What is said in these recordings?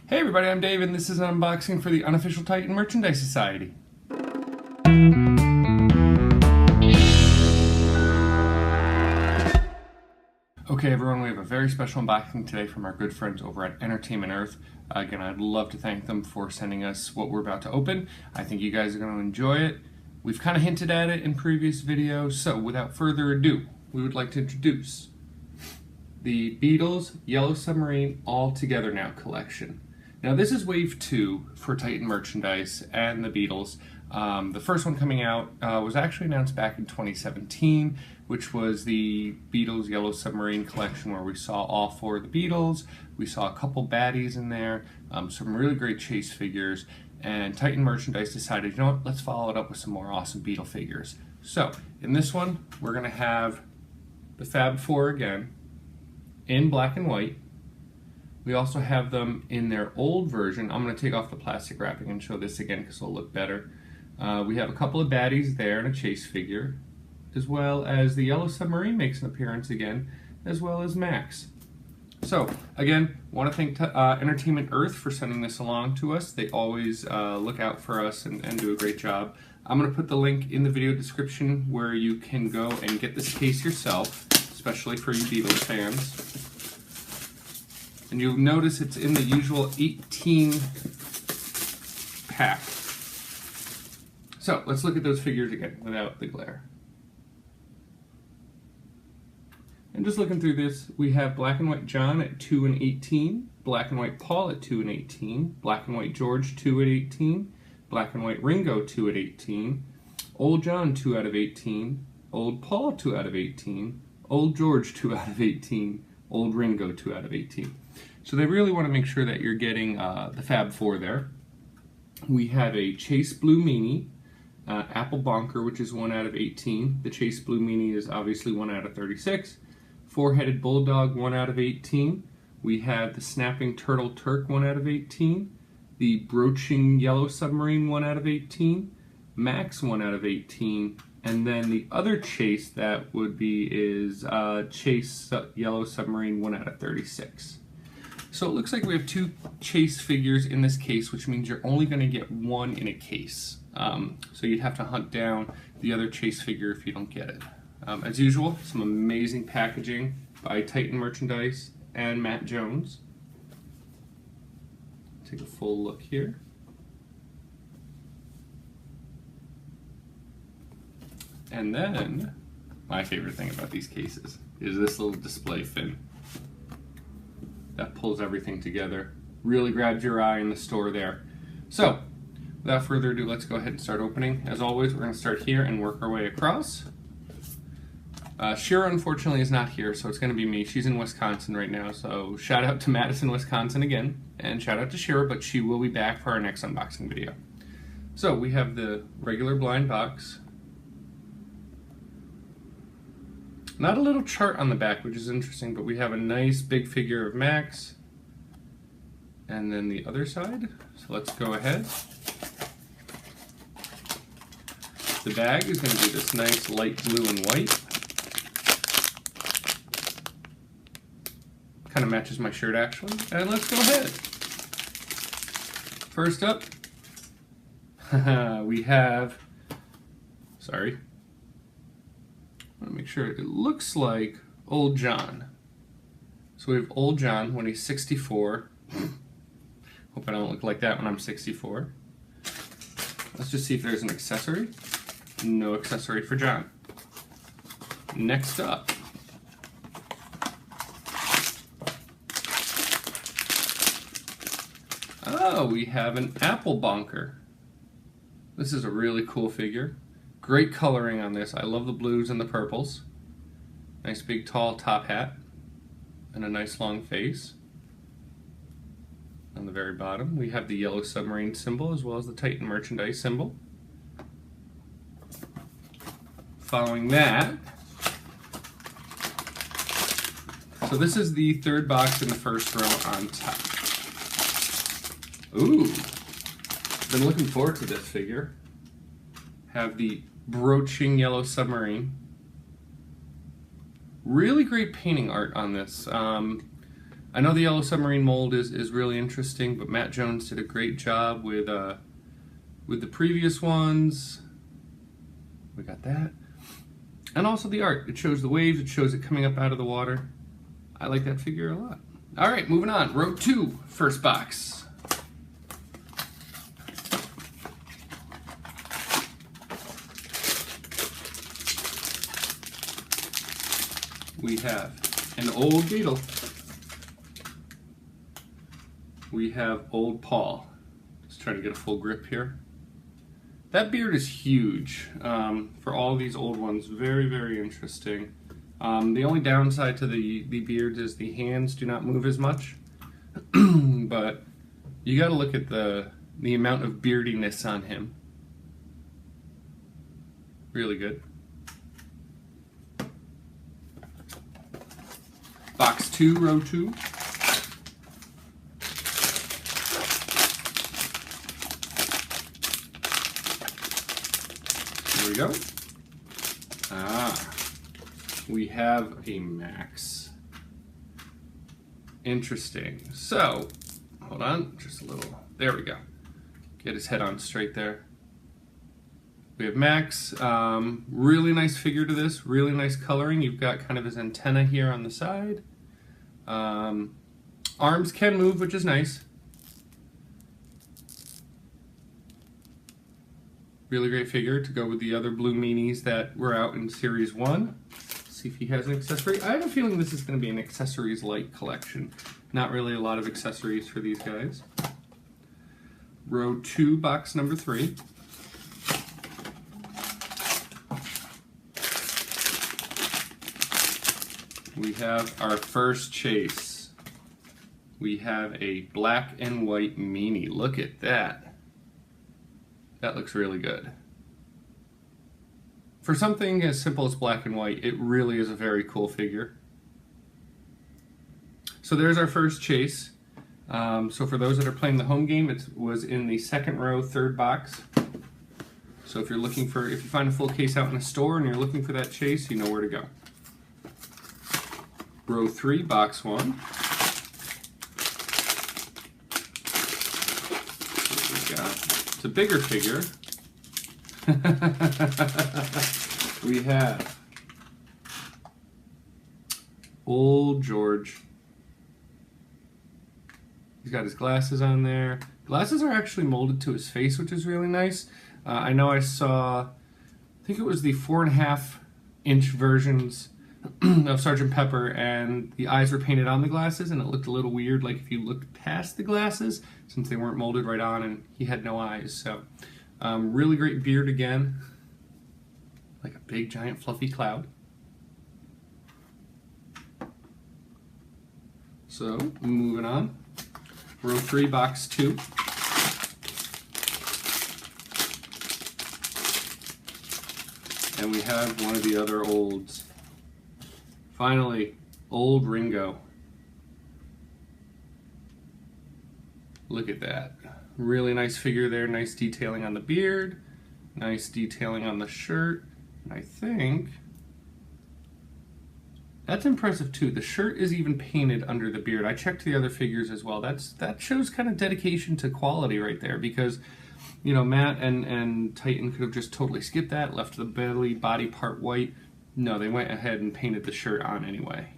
Hey everybody, I'm Dave and this is an unboxing for the Unofficial Titan Merchandise Society. Okay everyone, we have a very special unboxing today from our good friends over at Entertainment Earth. Again, I'd love to thank them for sending us what we're about to open. I think you guys are going to enjoy it. We've kind of hinted at it in previous videos, so without further ado, we would like to introduce the Beatles Yellow Submarine All Together Now collection. Now this is wave 2 for Titan merchandise and the Beatles. The first one coming out was actually announced back in 2017, which was the Beatles Yellow Submarine collection, where we saw all 4 of the Beatles. We saw a couple baddies in there, some really great chase figures, and Titan merchandise decided, you know what, let's follow it up with some more awesome Beatle figures. So in this one, we're going to have the Fab Four again in black and white. We also have them in their old version. I'm going to take off the plastic wrapping and show this again because it'll look better. We have a couple of baddies there and a chase figure, as well as the Yellow Submarine makes an appearance again, as well as Max. So again, want to thank Entertainment Earth for sending this along to us. They always look out for us and do a great job. I'm going to put the link in the video description where you can go and get this case yourself, especially for you Beatles fans. And you'll notice it's in the usual 18 pack. So let's look at those figures again without the glare. And just looking through this, we have Black and White John at 2 and 18, Black and White Paul at 2 and 18, Black and White George 2 at 18, Black and White Ringo 2 at 18, Old John 2 out of 18, Old Paul 2 out of 18, Old George 2 out of 18, Old Ringo 2 out of 18. So they really want to make sure that you're getting the Fab Four there. We have a Chase Blue Meanie, Apple Bonker, which is 1 out of 18. The Chase Blue Meanie is obviously 1 out of 36. Four-headed Bulldog, 1 out of 18. We have the Snapping Turtle Turk, 1 out of 18. The Broaching Yellow Submarine, 1 out of 18. Max, 1 out of 18. And then the other Chase that would be is Chase Yellow Submarine, 1 out of 36. So it looks like we have 2 chase figures in this case, which means you're only going to get 1 in a case. So you'd have to hunt down the other chase figure if you don't get it. As usual, some amazing packaging by Titan Merchandise and Matt Jones. Take a full look here. And then, my favorite thing about these cases is this little display fin that pulls everything together. Really grabs your eye in the store there. So, without further ado, let's go ahead and start opening. As always, we're going to start here and work our way across. Shira, unfortunately, is not here, so it's going to be me. She's in Wisconsin right now, so shout out to Madison, Wisconsin again, and shout out to Shira, but she will be back for our next unboxing video. So, we have the regular blind box. Not a little chart on the back, which is interesting, but we have a nice big figure of Max. And then the other side. So let's go ahead. The bag is going to be this nice light blue and white. Kind of matches my shirt actually. And let's go ahead. First up, we have, sorry. I want to make sure it looks like Old John. So we have Old John when he's 64. Hope I don't look like that when I'm 64. Let's just see if there's an accessory. No accessory for John. Next up. Oh, we have an Apple Bonker. This is a really cool figure. Great coloring on this. I love the blues and the purples. Nice big tall top hat and a nice long face. On the very bottom we have the Yellow Submarine symbol as well as the Titan merchandise symbol. Following that, so this is the 3rd box in the first row on top. Ooh, been looking forward to this figure. Have the Broaching Yellow Submarine. Really great painting art on this. I know the Yellow Submarine mold is really interesting, but Matt Jones did a great job with the previous ones. We got that. And also the art. It shows the waves, it shows it coming up out of the water. I like that figure a lot. All right, moving on. Row 2, first box. We have an old Beatle. We have old Paul. Just trying to get a full grip here. That beard is huge for all these old ones. Very, very interesting. The only downside to the beards is the hands do not move as much. But you got to look at the amount of beardiness on him. Really good. Box 2, row 2. Here we go. We have a Max. Interesting. So, hold on, just a little. There we go. Get his head on straight there. We have Max. Really nice figure to this. Really nice coloring. You've got kind of his antenna here on the side. Arms can move, which is nice. Really great figure to go with the other blue meanies that were out in Series 1. See if he has an accessory. I have a feeling this is going to be an accessories-light collection. Not really a lot of accessories for these guys. Row 2, box number 3. We have our first chase. We have a black and white meanie. Look at that. That looks really good. For something as simple as black and white, it really is a very cool figure. So there's our first chase. So for those that are playing the home game, it was in the second row, third box. So if you find a full case out in a store and you're looking for that chase, you know where to go. Row 3, box 1. What we got? It's a bigger figure. We have old George. He's got his glasses on there. Glasses are actually molded to his face, which is really nice. I know I saw, I think it was the 4.5-inch versions of Sgt. Pepper, and the eyes were painted on the glasses, and it looked a little weird, like if you looked past the glasses, since they weren't molded right on, and he had no eyes. So, really great beard again, like a big, giant, fluffy cloud. So, moving on. Row 3, box 2. And we have one of the other olds. Finally, old Ringo. Look at that. Really nice figure there, nice detailing on the beard, nice detailing on the shirt. And I think that's impressive too. The shirt is even painted under the beard. I checked the other figures as well. That shows kind of dedication to quality right there, because you know, Matt and Titan could have just totally skipped that, left the body part white. No, they went ahead and painted the shirt on anyway.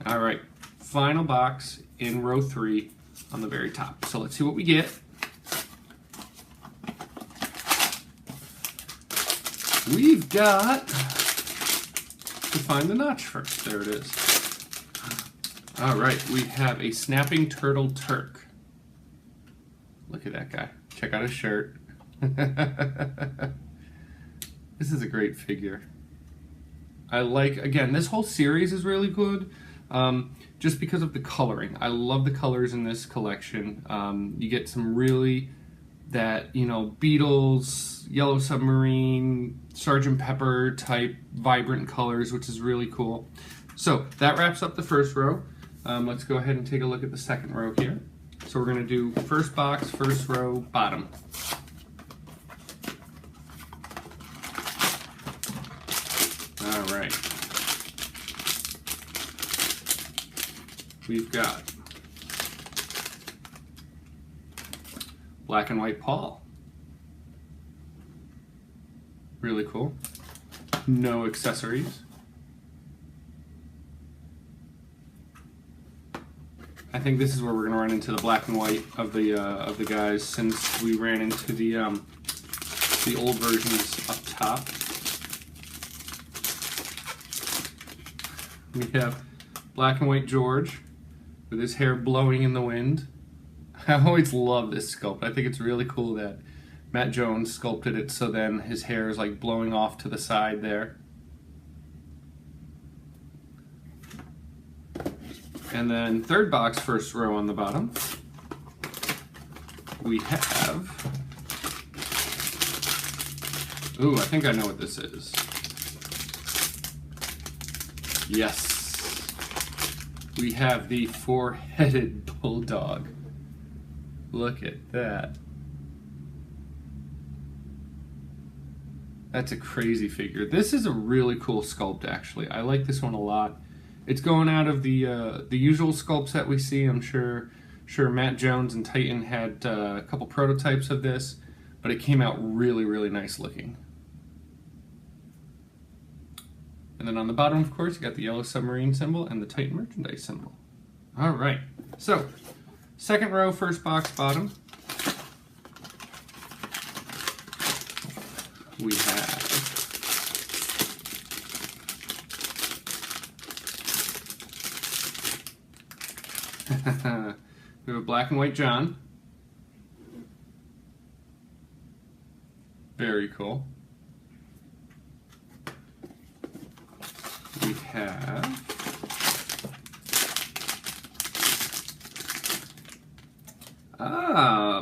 All right, final box in row 3 on the very top. So let's see what we get. We've got to find the notch first. There it is. All right, we have a snapping turtle Turk. Look at that guy. Check out his shirt. This is a great figure. I like, again, this whole series is really good, just because of the coloring. I love the colors in this collection. You get some really, that, you know, Beatles, Yellow Submarine, Sgt. Pepper type vibrant colors, which is really cool. So that wraps up the first row. Let's go ahead and take a look at the second row here. So we're going to do first box, first row, bottom. All right. we've got Black and White Paul. Really cool. No accessories. I think this is where we're going to run into the black and white of the guys, since we ran into the old versions up top. We have Black and White George with his hair blowing in the wind. I always love this sculpt. I think it's really cool that Matt Jones sculpted it so then his hair is like blowing off to the side there. And then third box, first row on the bottom, we have, ooh, I think I know what this is. Yes, we have the four-headed Bulldog. Look at that. That's a crazy figure. This is a really cool sculpt, actually. I like this one a lot. It's going out of the usual sculpts that we see. I'm sure Matt Jones and Titan had a couple prototypes of this, but it came out really, really nice looking. And then on the bottom, of course, you got the yellow submarine symbol and the Titan merchandise symbol. All right, so second row, first box, bottom. We have we have a Black and White John. Very cool. We have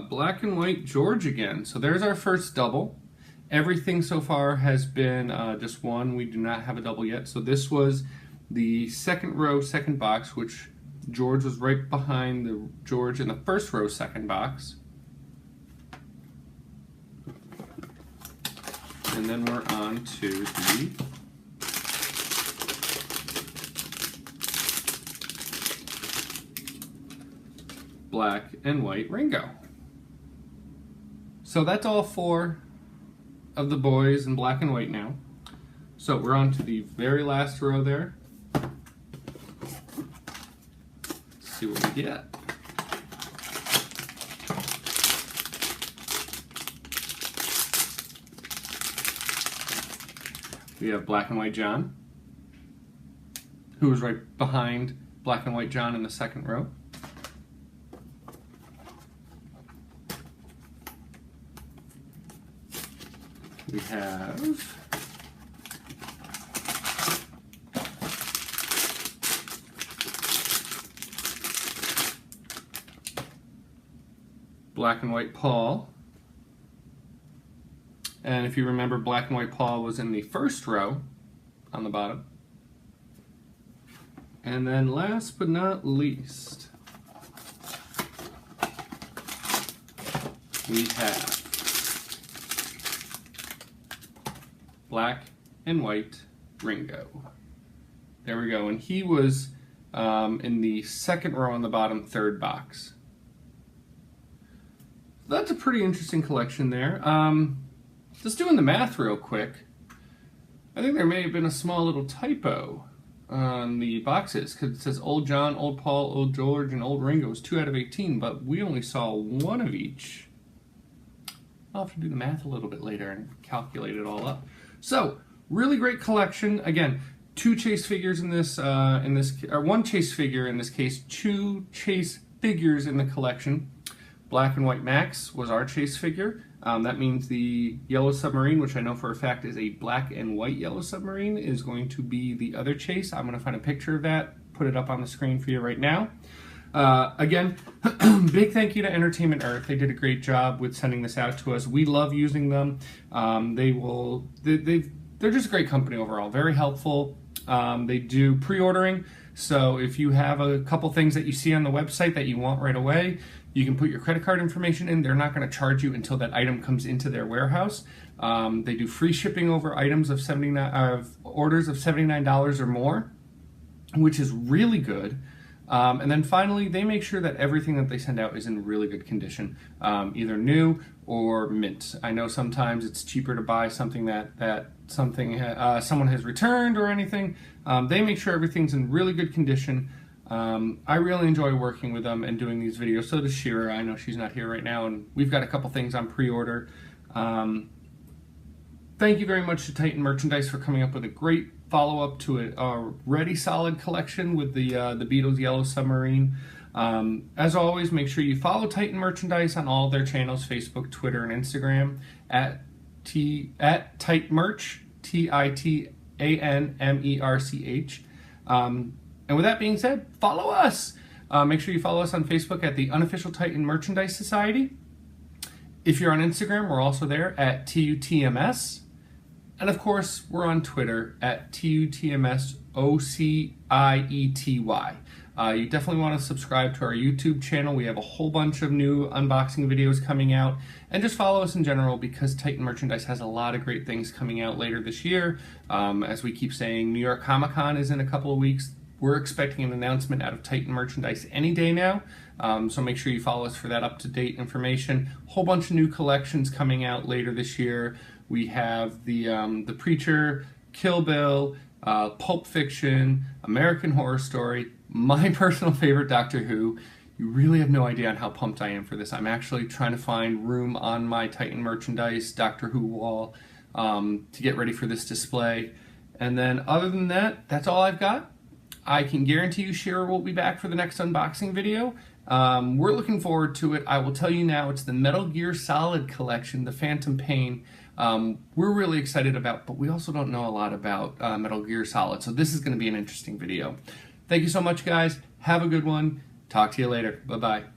Black and White George again. So there's our first double. Everything so far has been just one. We do not have a double yet. So this was the second row, second box, which George was right behind the George in the first row, second box. And then we're on to the Black and White Ringo. So that's all four of the boys in black and white now. So we're on to the very last row there. Let's see what we get. We have Black and White John, who was right behind Black and White John in the second row. We have Black and White Paul. And if you remember, Black and White Paul was in the first row on the bottom. And then last but not least, we have Black and White Ringo. There we go. And he was in the second row on the bottom, third box. That's a pretty interesting collection there. Just doing the math real quick, I think there may have been a small little typo on the boxes, because it says Old John, Old Paul, Old George, and Old Ringo is 2 out of 18, but we only saw one of each. I'll have to do the math a little bit later and calculate it all up. So, really great collection. Again, 2 chase figures in this, or 1 chase figure in this case, 2 chase figures in the collection. Black and White Max was our chase figure. That means the yellow submarine, which I know for a fact is a black and white yellow submarine, is going to be the other chase. I'm going to find a picture of that, put it up on the screen for you right now. Again, big thank you to Entertainment Earth. They did a great job with sending this out to us. We love using them. They're just a great company overall, very helpful. They do pre-ordering, so if you have a couple things that you see on the website that you want right away, you can put your credit card information in. They're not going to charge you until that item comes into their warehouse. They do free shipping over items of orders of $79 or more, which is really good. And then finally, they make sure that everything that they send out is in really good condition, either new or mint. I know sometimes it's cheaper to buy something that someone has returned or anything. They make sure everything's in really good condition. I really enjoy working with them and doing these videos. So does Shira. I know she's not here right now, and we've got a couple things on pre-order. Thank you very much to Titan Merchandise for coming up with a great follow-up to a already solid collection with the Beatles Yellow Submarine. As always, make sure you follow Titan Merchandise on all their channels, Facebook, Twitter, and Instagram at TITMerch, TITANMERCH. And with that being said, follow us. Make sure you follow us on Facebook at the Unofficial Titan Merchandise Society. If you're on Instagram, we're also there at TUTMS. And of course, we're on Twitter at TUTMSOCIETY. You definitely want to subscribe to our YouTube channel. We have a whole bunch of new unboxing videos coming out. And just follow us in general, because Titan Merchandise has a lot of great things coming out later this year. As we keep saying, New York Comic Con is in a couple of weeks. We're expecting an announcement out of Titan Merchandise any day now. So make sure you follow us for that up-to-date information. A whole bunch of new collections coming out later this year. We have the Preacher, Kill Bill, Pulp Fiction, American Horror Story, my personal favorite, Doctor Who. You really have no idea on how pumped I am for this. I'm actually trying to find room on my Titan Merchandise Doctor Who wall to get ready for this display. And then other than that, that's all I've got. I can guarantee you Shira will be back for the next unboxing video. We're looking forward to it. I will tell you now, it's the Metal Gear Solid collection, the Phantom Pain. We're really excited about, but we also don't know a lot about Metal Gear Solid, so this is going to be an interesting video. Thank you so much, guys. Have a good one. Talk to you later. Bye-bye.